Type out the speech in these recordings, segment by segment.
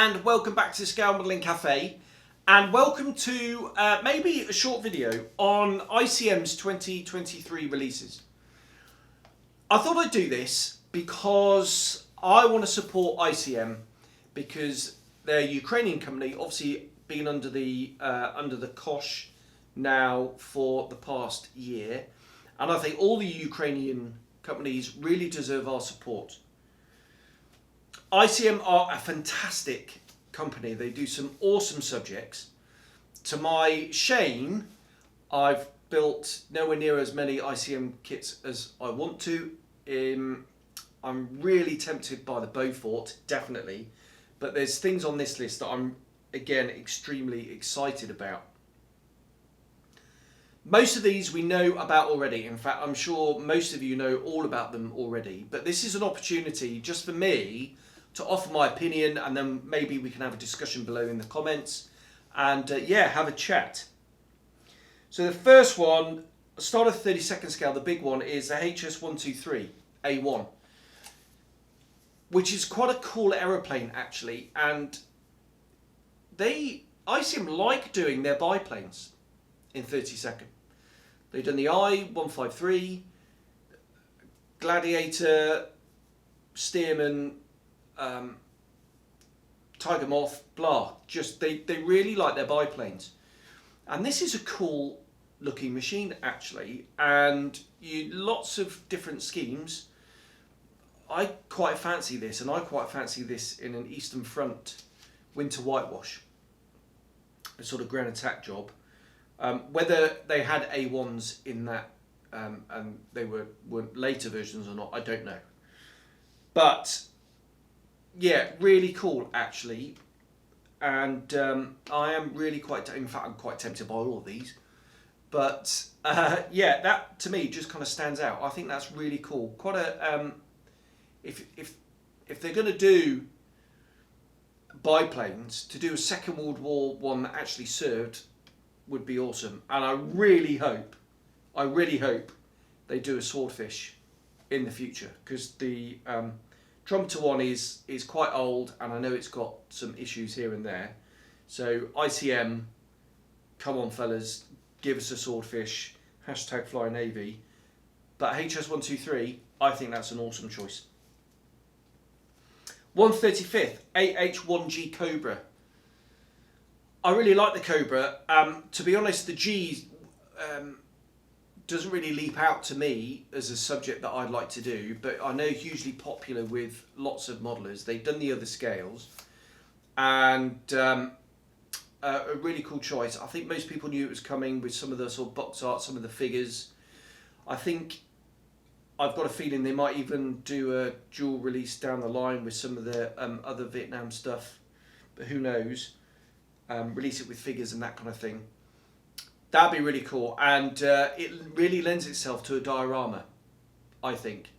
and welcome back to the Scale Modelling Cafe, and welcome to maybe a short video on ICM's 2023 releases. I thought I'd do this because I want to support ICM because they're a Ukrainian company, obviously been under the cosh now for the past year, and I think all the Ukrainian companies really deserve our support. ICM are a fantastic company. They do some awesome subjects. To my shame, I've built nowhere near as many ICM kits as I want to. I'm really tempted by the Beaufort, definitely. But there's things on this list that I'm, again, extremely excited about. Most of these we know about already. In fact, I'm sure most of you know all about them already. But this is an opportunity just for me to offer my opinion, and then maybe we can have a discussion below in the comments and yeah, have a chat. So the first one, start of 32nd scale, the big one is the HS135G, which is quite a cool aeroplane actually, and ICM like doing their biplanes in 32nd. They've done the I-153, Gladiator, Stearman, Tiger Moth, blah. Just they really like their biplanes, and this is a cool looking machine actually, and lots of different schemes. I quite fancy this, and I quite fancy this in an Eastern Front winter whitewash, a sort of ground attack job. Whether they had A1s in that and they were later versions or not, I don't know, but yeah, really cool actually, and I am really in fact I'm quite tempted by all of these, but yeah, that to me just kind of stands out. I think that's really cool. Quite a if they're going to do biplanes, to do a Second World War one that actually served would be awesome, and I really hope they do a swordfish in the future, because the Trumpeter one is quite old, and I know it's got some issues here and there. So ICM, come on fellas, give us a swordfish, hashtag Fly Navy. But HS123, I think that's an awesome choice. 135th HS135G Cobra. I really like the Cobra. To be honest, the G doesn't really leap out to me as a subject that I'd like to do, but I know hugely popular with lots of modelers. They've done the other scales, and a really cool choice. I think most people knew it was coming with some of the sort of box art, some of the figures. I think I've got a feeling they might even do a dual release down the line with some of the other Vietnam stuff, but who knows? Release it with figures and that kind of thing. That'd be really cool, and it really lends itself to a diorama, I think.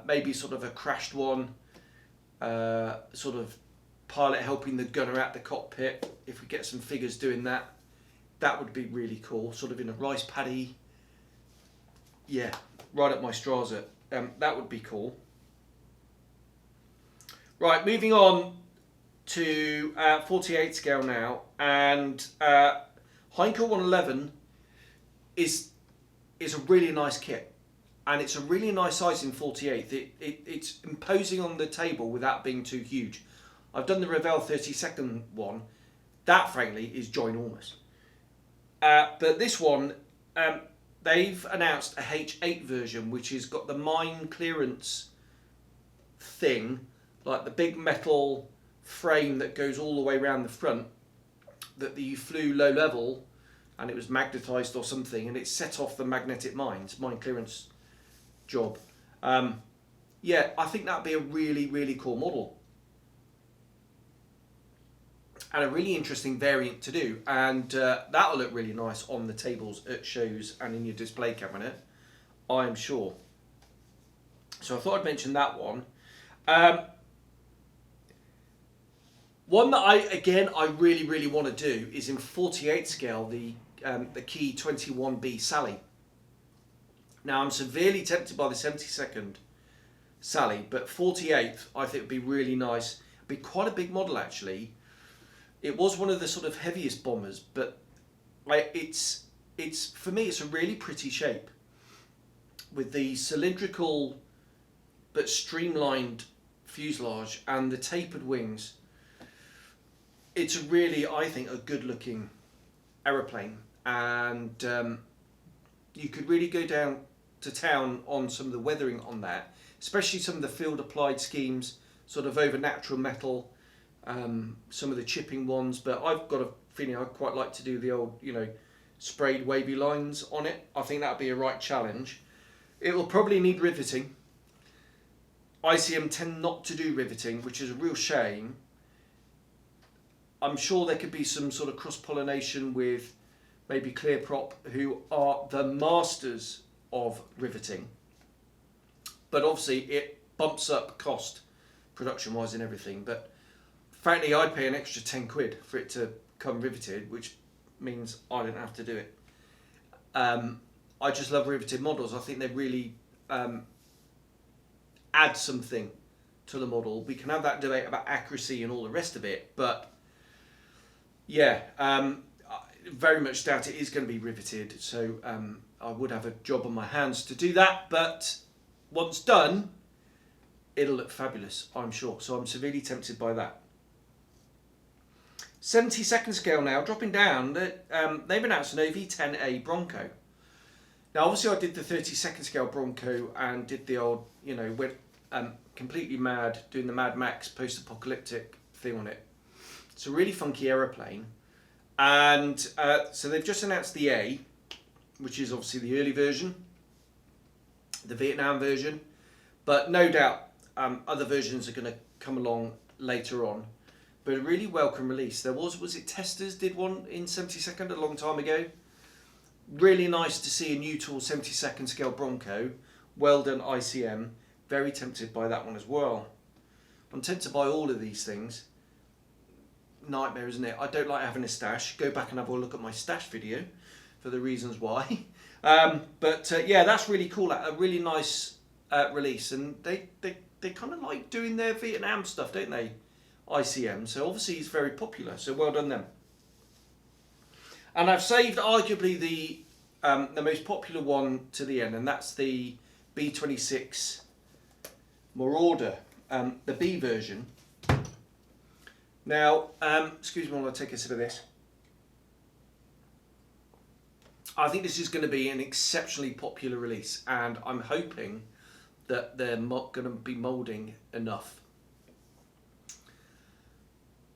Maybe sort of a crashed one, sort of pilot helping the gunner out the cockpit. If we get some figures doing that, that would be really cool. Sort of in a rice paddy. Yeah, right up my Strasser. That would be cool. Right, moving on to 48 scale now, and Heinkel 111 is a really nice kit, and it's a really nice size in 48. It's imposing on the table without being too huge. I've done the Revell 32nd one. That, frankly, is ginormous. But this one, they've announced a H8 version, which has got the mine clearance thing, like the big metal frame that goes all the way around the front, that you flew low level and it was magnetized or something, and it set off the magnetic mine clearance job. Yeah, I think that'd be a really, really cool model, and a really interesting variant to do, and that'll look really nice on the tables at shows and in your display cabinet, I'm sure. So I thought I'd mention that one. One that I really, really want to do is in 48 scale, the Key 21B Sally. Now I'm severely tempted by the 72nd Sally, but 48th I think would be really nice. Be quite a big model actually. It was one of the sort of heaviest bombers, but it's for me it's a really pretty shape with the cylindrical but streamlined fuselage and the tapered wings. It's a really, I think, a good looking aeroplane, and you could really go down to town on some of the weathering on that, especially some of the field applied schemes, sort of over natural metal, some of the chipping ones. But I've got a feeling I'd quite like to do the old, sprayed wavy lines on it. I think that'd be a right challenge. It will probably need riveting. ICM tend not to do riveting, which is a real shame. I'm sure there could be some sort of cross-pollination with maybe Clearprop, who are the masters of riveting. But obviously it bumps up cost production-wise and everything. But frankly, I'd pay an extra 10 quid for it to come riveted, which means I don't have to do it. I just love riveted models. I think they really add something to the model. We can have that debate about accuracy and all the rest of it, but yeah, very much doubt it is going to be riveted. So I would have a job on my hands to do that, but once done, it'll look fabulous, I'm sure. So I'm severely tempted by that. 72nd scale now, dropping down. They've announced an OV-10A Bronco. Now, obviously, I did the 32nd scale Bronco and did the old, went completely mad doing the Mad Max post-apocalyptic thing on it. It's a really funky aeroplane. And so they've just announced the A, which is obviously the early version, the Vietnam version. But no doubt other versions are going to come along later on. But a really welcome release. There was it Testers did one in 72nd a long time ago? Really nice to see a new tool 72nd scale Bronco. Well done ICM. Very tempted by that one as well. I'm tempted to buy all of these things. Nightmare, isn't it? I don't like having a stash. Go back and have a look at my stash video for the reasons why. Yeah, that's really cool. A really nice release. And they kind of like doing their Vietnam stuff, don't they? ICM. So obviously it's very popular. So well done them. And I've saved arguably the most popular one to the end, and that's the B-26 Marauder, the B version. Now, excuse me while I take a sip of this. I think this is going to be an exceptionally popular release, and I'm hoping that they're going to be moulding enough.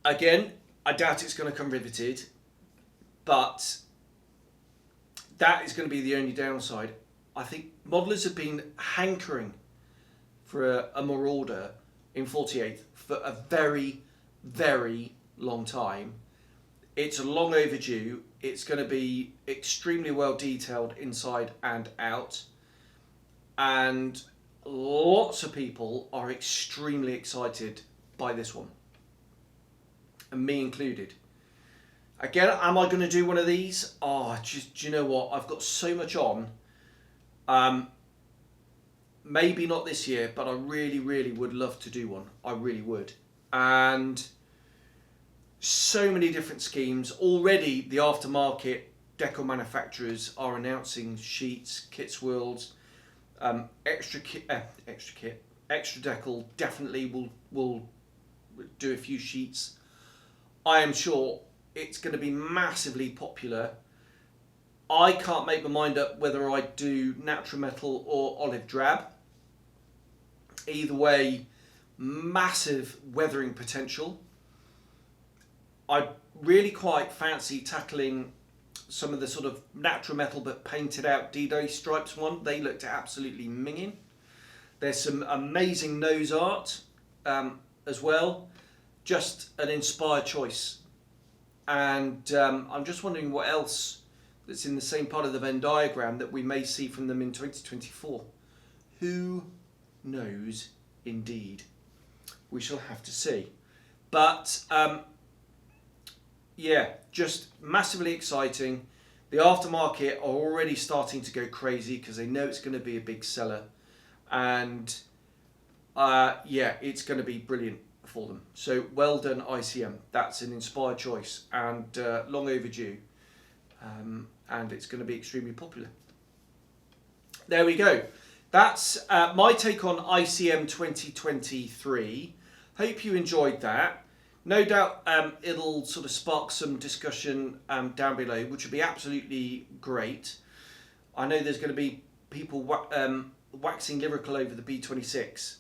Again, I doubt it's going to come riveted, but that is going to be the only downside. I think modelers have been hankering for a Marauder in 48 for a very, very long time. It's long overdue. It's going to be extremely well detailed inside and out, and lots of people are extremely excited by this one, and me included. Again, am I going to do one of these? Oh, do you know what? I've got so much on. Maybe not this year, but I really, really would love to do one. I really would. And so many different schemes. Already, the aftermarket decal manufacturers are announcing sheets, kit swirls, extra decal definitely will do a few sheets. I am sure it's going to be massively popular. I can't make my mind up whether I do natural metal or olive drab. Either way, massive weathering potential. I really quite fancy tackling some of the sort of natural metal but painted out D-Day stripes one. They looked absolutely minging. There's some amazing nose art as well. Just an inspired choice. And I'm just wondering what else that's in the same part of the Venn diagram that we may see from them in 2024. Who knows indeed? We shall have to see. But yeah, just massively exciting. The aftermarket are already starting to go crazy because they know it's going to be a big seller. And yeah, it's going to be brilliant for them. So well done ICM. That's an inspired choice and long overdue, and it's going to be extremely popular. There we go. That's my take on ICM 2023. Hope you enjoyed that. No doubt it'll sort of spark some discussion down below, which would be absolutely great. I know there's going to be people waxing lyrical over the B26,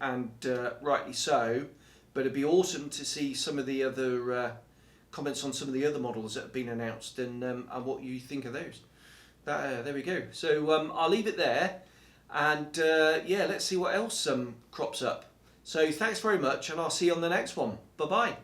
and rightly so, but it'd be awesome to see some of the other comments on some of the other models that have been announced, and what you think of those. There we go. So I'll leave it there, and yeah, let's see what else crops up. So thanks very much, and I'll see you on the next one. Bye bye.